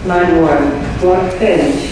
Line 1, Fort Finch.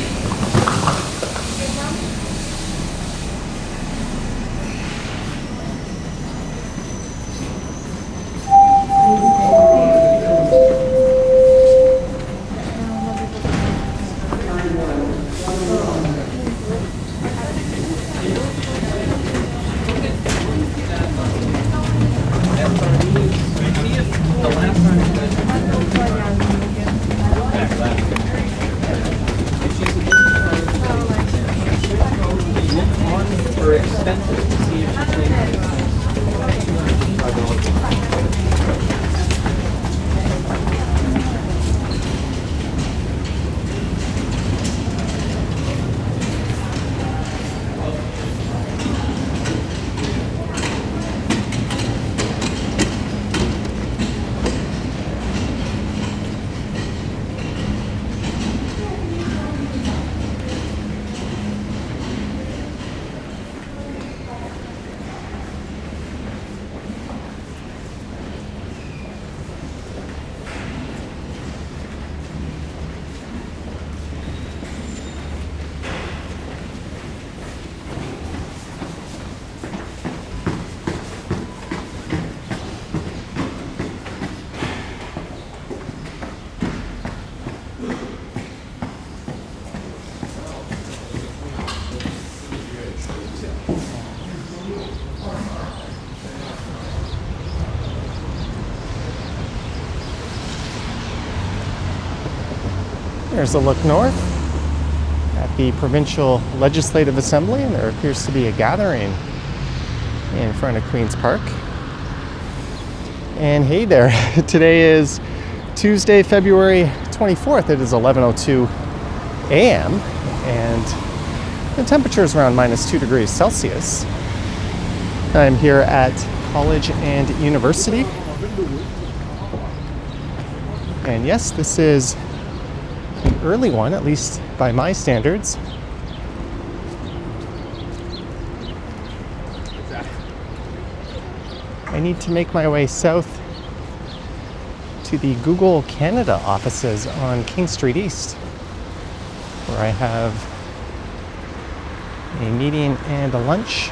There's a look north at the Provincial Legislative Assembly, and there appears to be a gathering in front of Queen's Park. And hey there, today is Tuesday, February 24th. It is 11:02 a.m. and the temperature is around -2 degrees Celsius. I'm here at College and University. And yes, this is an early one, at least by my standards. I need to make my way south to the Google Canada offices on King Street East, where I have a meeting and a lunch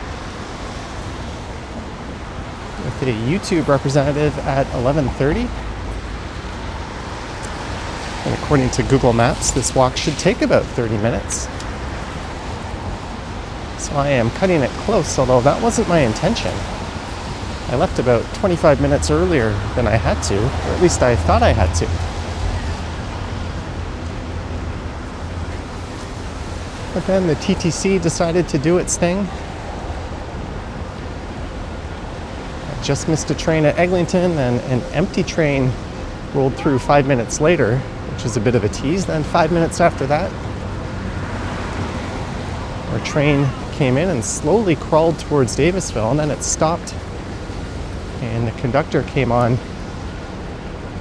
with a YouTube representative at 11:30. And according to Google Maps, this walk should take about 30 minutes. So I am cutting it close, although that wasn't my intention. I left about 25 minutes earlier than I had to, or at least I thought I had to. But then the TTC decided to do its thing. I just missed a train at Eglinton, and an empty train rolled through 5 minutes later, which is a bit of a tease. Then 5 minutes after that, our train came in and slowly crawled towards Davisville, and then it stopped, and the conductor came on,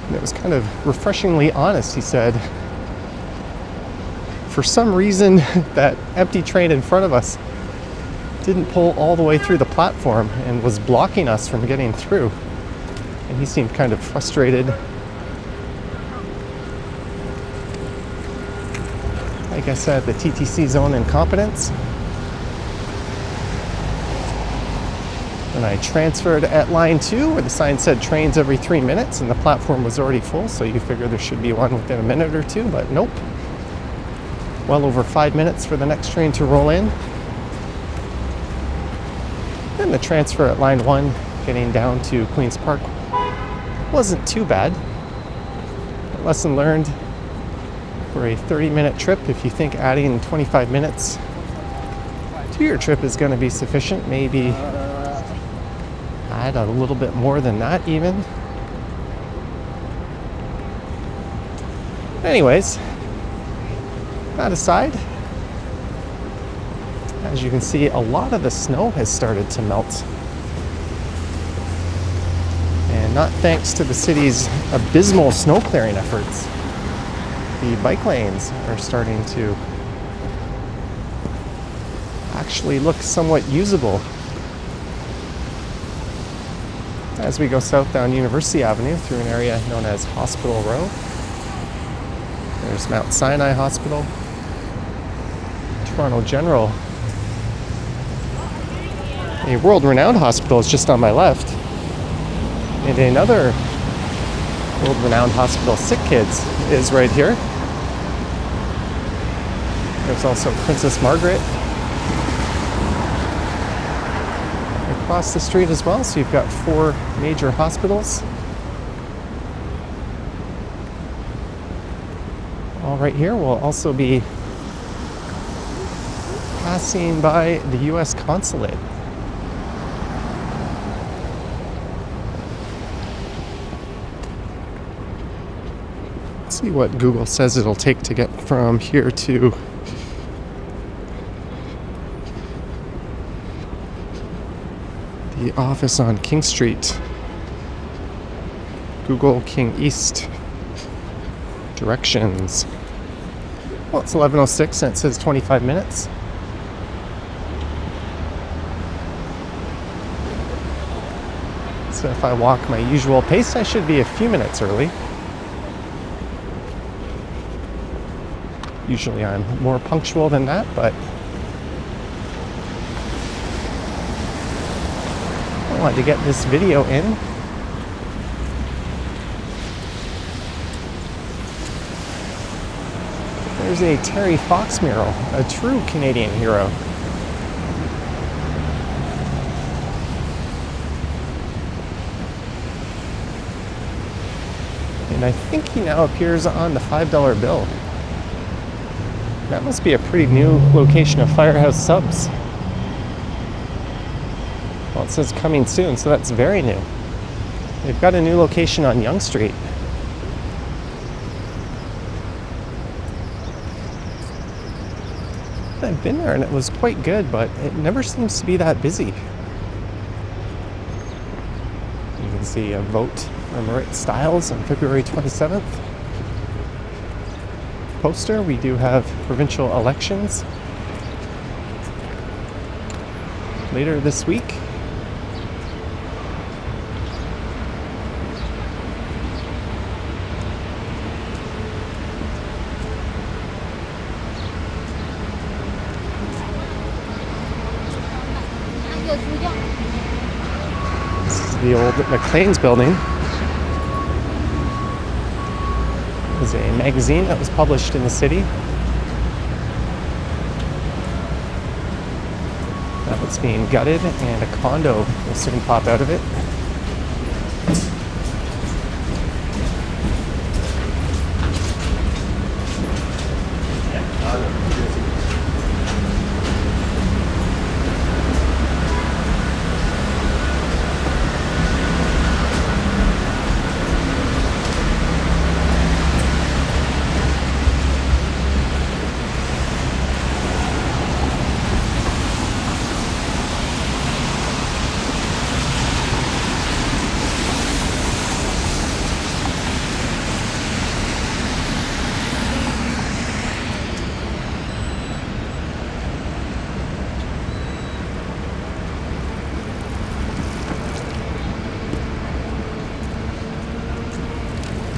and it was kind of refreshingly honest. He said, for some reason, that empty train in front of us didn't pull all the way through the platform and was blocking us from getting through. And he seemed kind of frustrated. Like I said, the TTC's own incompetence. And I transferred at line 2, where the sign said trains every 3 minutes, and the platform was already full, so you figure there should be one within a minute or two, but nope. Well over 5 minutes for the next train to roll in. Then the transfer at line 1, getting down to Queen's Park, wasn't too bad. Lesson learned: for a 30-minute trip, if you think adding 25 minutes to your trip is going to be sufficient, maybe add a little bit more than that even. Anyways, that aside, as you can see, a lot of the snow has started to melt. And not thanks to the city's abysmal snow clearing efforts. The bike lanes are starting to actually look somewhat usable. As we go south down University Avenue through an area known as Hospital Row, There's Mount Sinai Hospital, Toronto General. A world-renowned hospital is just on my left. And another world-renowned hospital, Sick Kids, is right here. There's also Princess Margaret across the street as well. So you've got 4 major hospitals. All right here, we'll also be passing by the U.S. Consulate. Let's see what Google says it'll take to get from here to the office on King Street. Google King East. Directions. Well, it's 11:06 and it says 25 minutes. So if I walk my usual pace, I should be a few minutes early. Usually I'm more punctual than that, but I wanted to get this video in. There's a Terry Fox mural, a true Canadian hero. And I think he now appears on the $5 bill. That must be a pretty new location of Firehouse Subs. Well, it says coming soon, so that's very new. They've got a new location on Yonge Street. I've been there and it was quite good, but it never seems to be that busy. You can see a vote for Marit Stiles on February 27th. Poster, we do have provincial elections later this week. This is the old McLean's building. It was a magazine that was published in the city. That was being gutted, and a condo will soon pop out of it.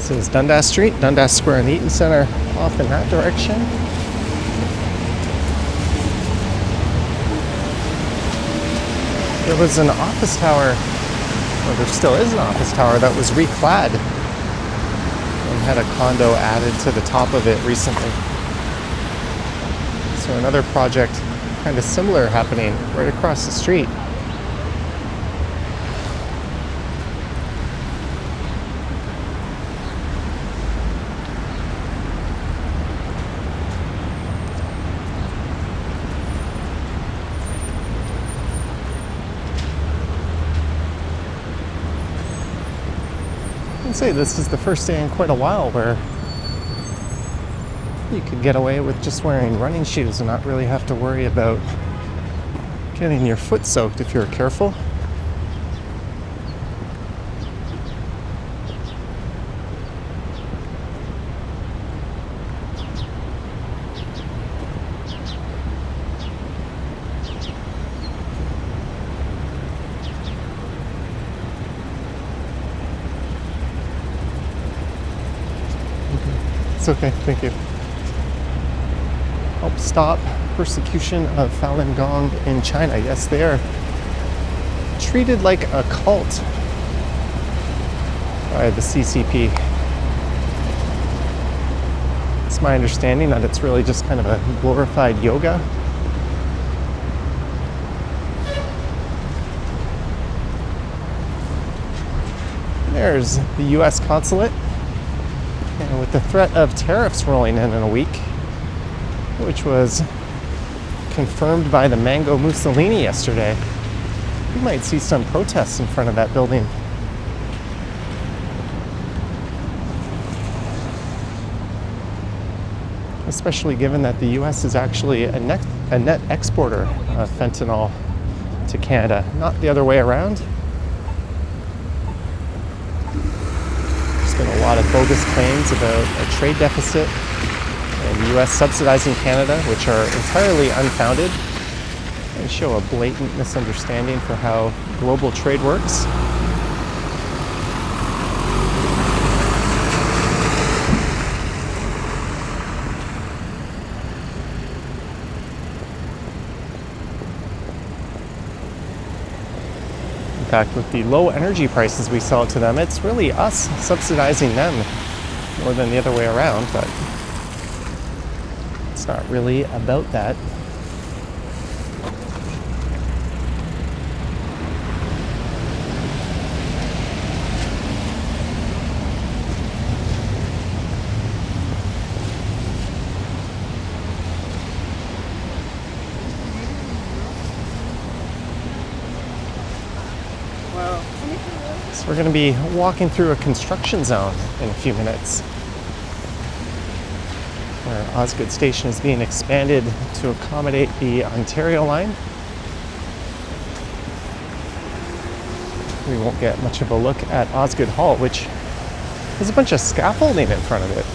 This is Dundas Street, Dundas Square and the Eaton Center off in that direction. There was an office tower, or there still is an office tower, that was reclad and had a condo added to the top of it recently. So another project kind of similar happening right across the street. I'd say this is the first day in quite a while where you could get away with just wearing running shoes and not really have to worry about getting your foot soaked if you're careful. It's okay, thank you. stop persecution of Falun Gong in China. Yes, they are treated like a cult by the CCP. It's my understanding that it's really just kind of a glorified yoga. There's the US Consulate. And with the threat of tariffs rolling in a week, which was confirmed by the Mango Mussolini yesterday, we might see some protests in front of that building. Especially given that the US is actually a net exporter of fentanyl to Canada, not the other way around. There's been a lot of bogus claims about a trade deficit and US subsidizing Canada, which are entirely unfounded and show a blatant misunderstanding for how global trade works. In fact, with the low energy prices we sell to them, it's really us subsidizing them more than the other way around, but it's not really about that. So we're going to be walking through a construction zone in a few minutes, where Osgoode Station is being expanded to accommodate the Ontario line. We won't get much of a look at Osgoode Hall, which has a bunch of scaffolding in front of it.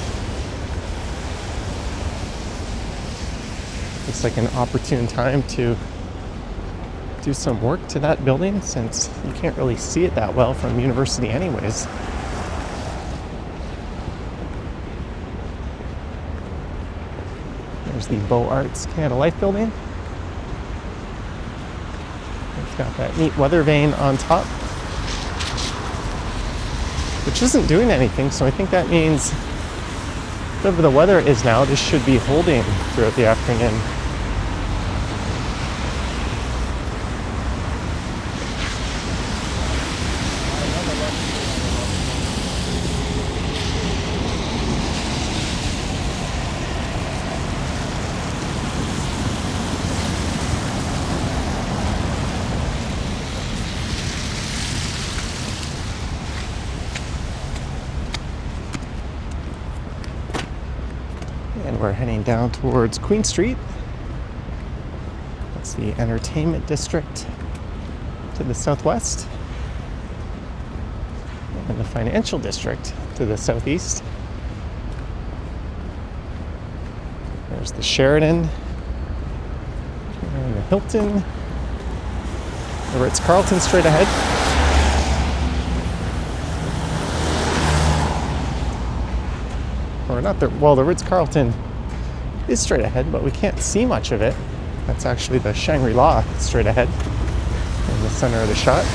Looks like an opportune time to do some work to that building, since you can't really see it that well from university anyways. There's the Beaux Arts Canada Life building. It's got that neat weather vane on top, which isn't doing anything, so I think that means whatever the weather is now, this should be holding throughout the afternoon. And we're heading down towards Queen Street. That's the entertainment district to the southwest, and the financial district to the southeast. There's the Sheraton, and the Hilton, the Ritz-Carlton straight ahead. Or not the, well, the Ritz-Carlton is straight ahead, but we can't see much of it. That's actually the Shangri-La straight ahead in the center of the shot.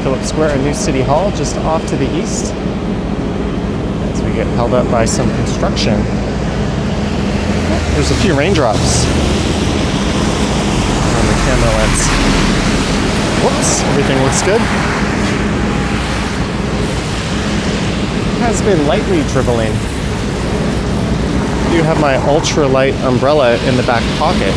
Phillips Square and New City Hall just off to the east as we get held up by some construction. There's a few raindrops on the camera lens. Whoops, everything looks good. It has been lightly dribbling. I do have my ultralight umbrella in the back pocket.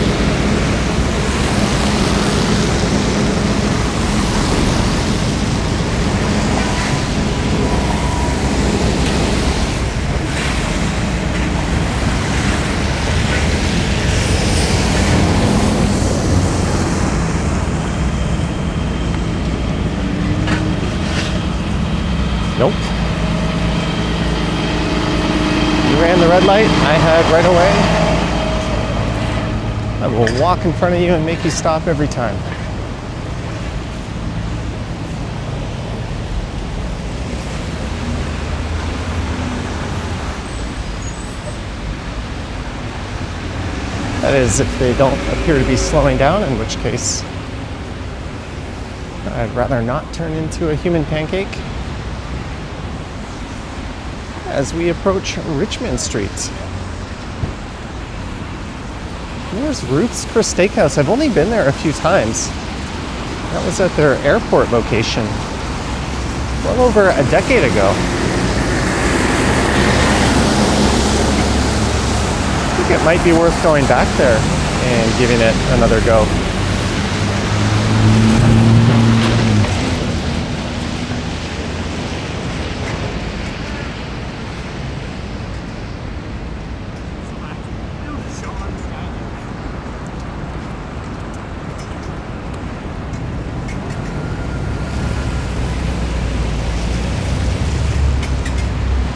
Nope. You ran the red light, I had right away. I will walk in front of you and make you stop every time. That is, if they don't appear to be slowing down, in which case I'd rather not turn into a human pancake. As we approach Richmond Street. There's Ruth's Chris Steakhouse. I've only been there a few times. That was at their airport location well over a decade ago. I think it might be worth going back there and giving it another go.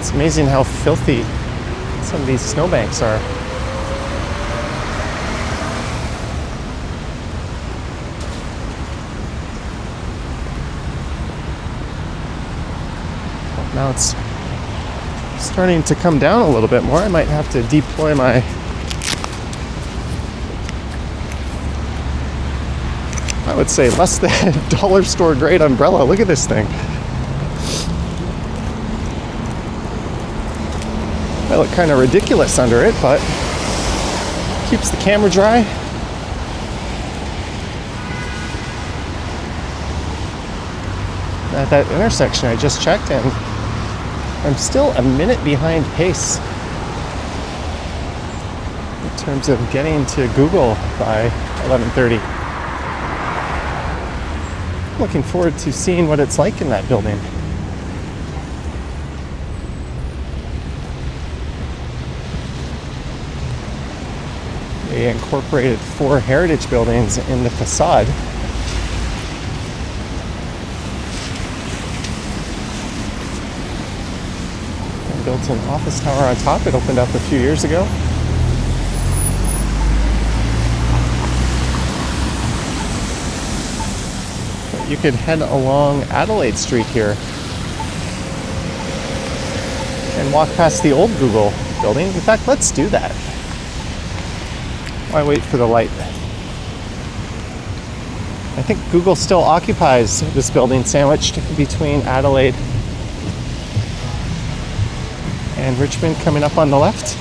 It's amazing how filthy some of these snowbanks are. Now it's starting to come down a little bit more. I might have to deploy my I would say less than dollar store grade umbrella. Look at this thing. I look kind of ridiculous under it, but keeps the camera dry. At that intersection I just checked, and I'm still a minute behind pace in terms of getting to Google by 11:30. Looking forward to seeing what it's like in that building. They incorporated 4 heritage buildings in the facade. And built an office tower on top. It opened up a few years ago. But you could head along Adelaide Street here and walk past the old Google building. In fact, let's do that. Why wait for the light? I think Google still occupies this building sandwiched between Adelaide and Richmond, coming up on the left.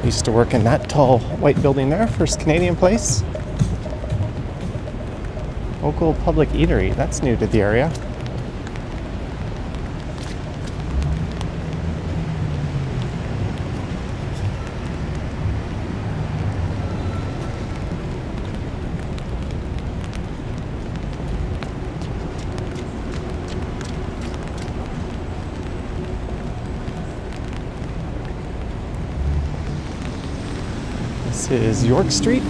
I used to work in that tall white building there, First Canadian Place. Local public eatery, that's new to the area. This is York Street.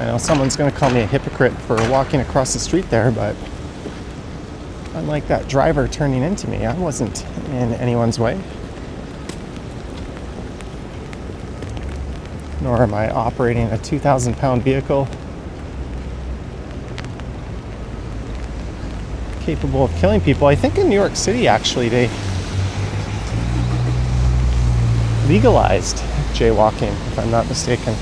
I know someone's going to call me a hypocrite for walking across the street there, but unlike that driver turning into me, I wasn't in anyone's way. Nor am I operating a 2,000-pound vehicle capable of killing people. I think in New York City, actually, they legalized jaywalking, if I'm not mistaken.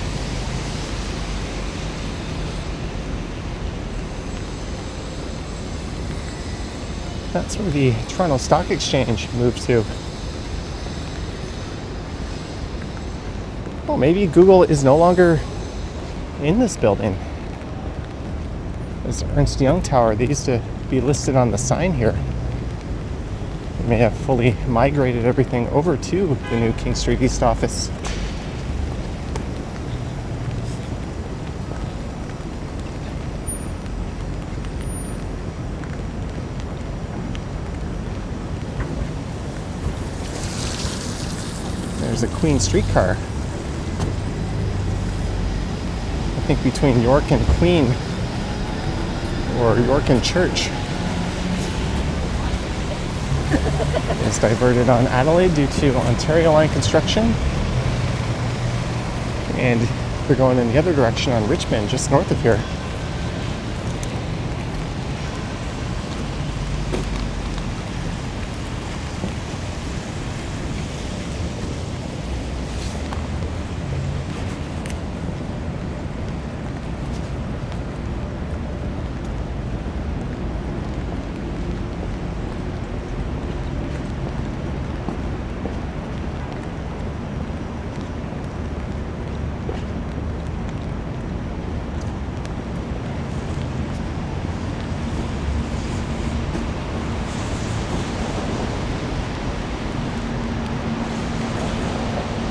That's where the Toronto Stock Exchange moved to. Oh, maybe Google is no longer in this building. There's the Ernst Young Tower. They used to be listed on the sign here. They may have fully migrated everything over to the new King Street East office. There's a Queen streetcar. I think between York and Queen, or York and Church. It's diverted on Adelaide due to Ontario Line construction. And they're going in the other direction on Richmond, just north of here.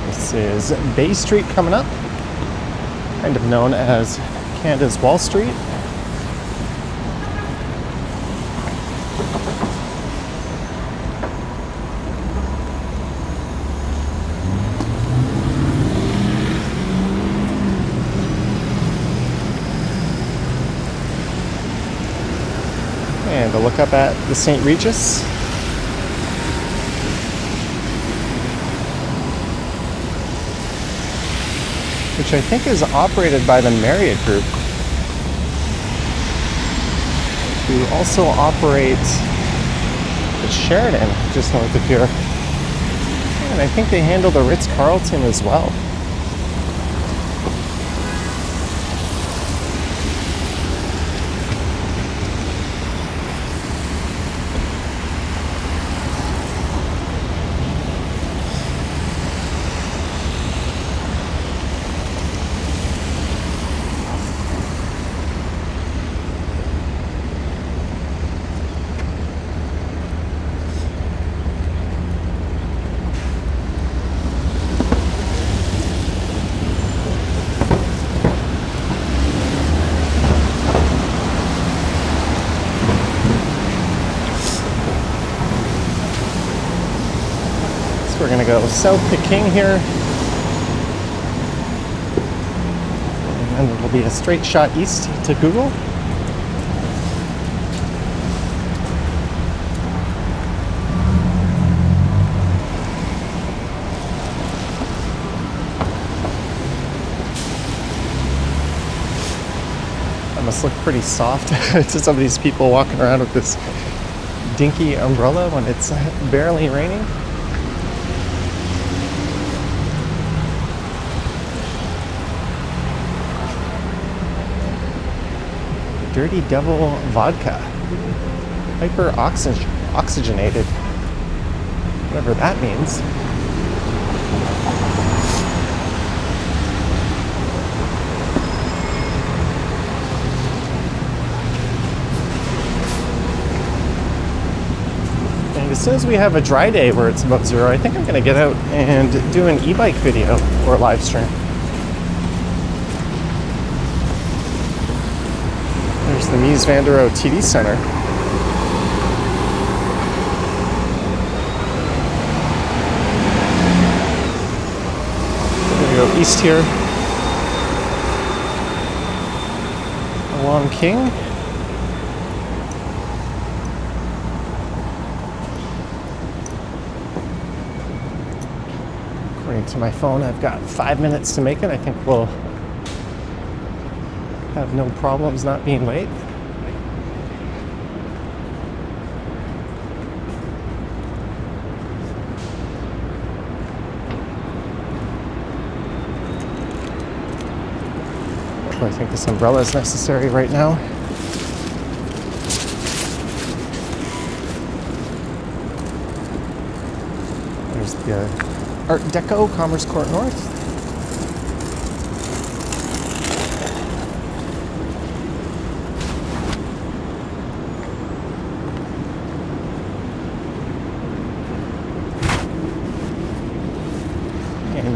This is Bay Street coming up, kind of known as Canada's Wall Street. And a look up at the St. Regis. Which I think is operated by the Marriott Group, who also operate the Sheraton just north of here. And I think they handle the Ritz-Carlton as well. We're going to go south to King here, and then it'll be a straight shot east to Google. That must look pretty soft to some of these people walking around with this dinky umbrella when it's barely raining. Dirty Devil vodka. Hyper oxygenated. Whatever that means. And as soon as we have a dry day where it's above zero, I think I'm going to get out and do an e-bike video or live stream. There's the Mies van der Rohe TD Center. We're going to go east here along King. According to my phone, I've got 5 minutes to make it. I think we'll have no problems not being late. I think this umbrella is necessary right now. There's the Art Deco Commerce Court North.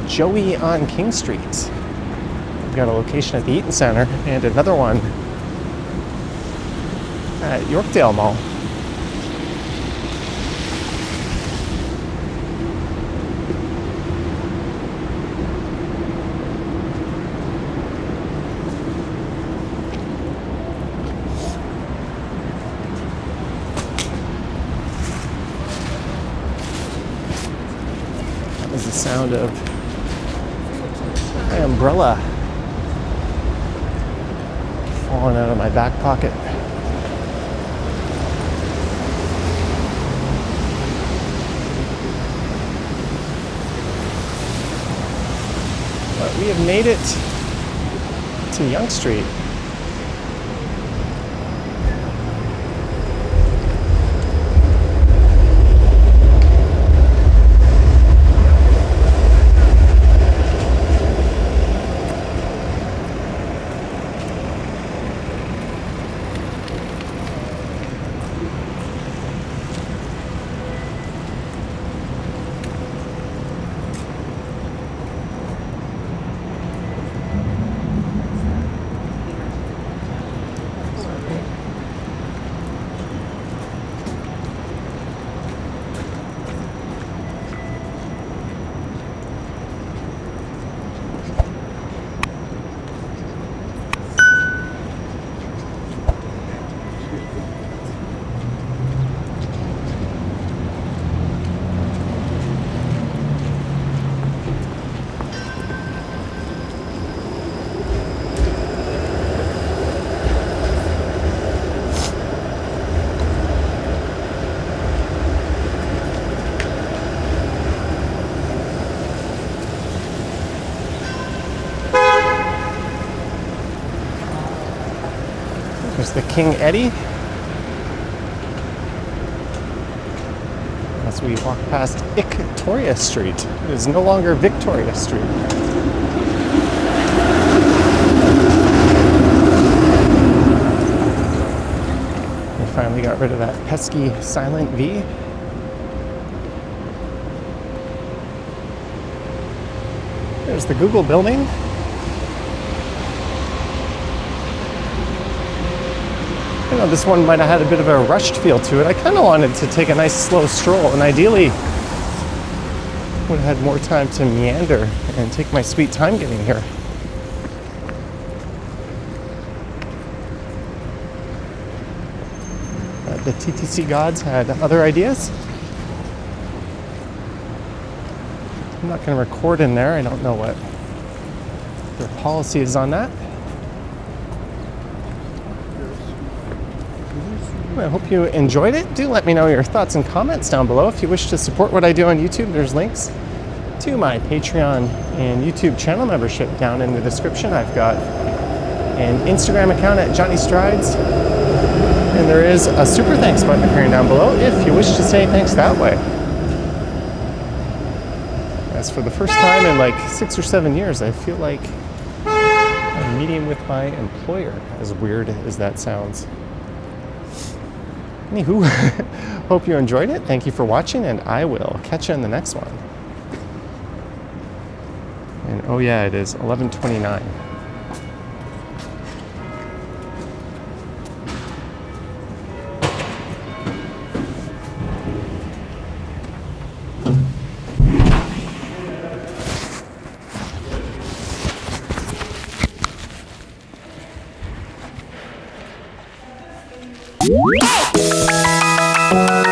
Joey on King Street. We've got a location at the Eaton Center and another one at Yorkdale Mall. That was the sound of my umbrella falling out of my back pocket. But we have made it to Yonge Street. There's the King Eddie. As we walk past Victoria Street. It is no longer Victoria Street. We finally got rid of that pesky silent V. There's the Google building. You know, this one might have had a bit of a rushed feel to it. I kind of wanted to take a nice slow stroll, and ideally would have had more time to meander and take my sweet time getting here. But the TTC gods had other ideas. I'm not going to record in there. I don't know what their policy is on that. I hope you enjoyed it. Do let me know your thoughts and comments down below. If you wish to support what I do on YouTube, there's links to my Patreon and YouTube channel membership down in the description. I've got an Instagram account at Johnny Strides, and there is a super thanks button appearing down below if you wish to say thanks that way. As for the first time in like 6 or 7 years, I feel like I'm meeting with my employer, as weird as that sounds. Anywho, hope you enjoyed it. Thank you for watching, and I will catch you in the next one. And oh yeah, it is 11:29. Hey!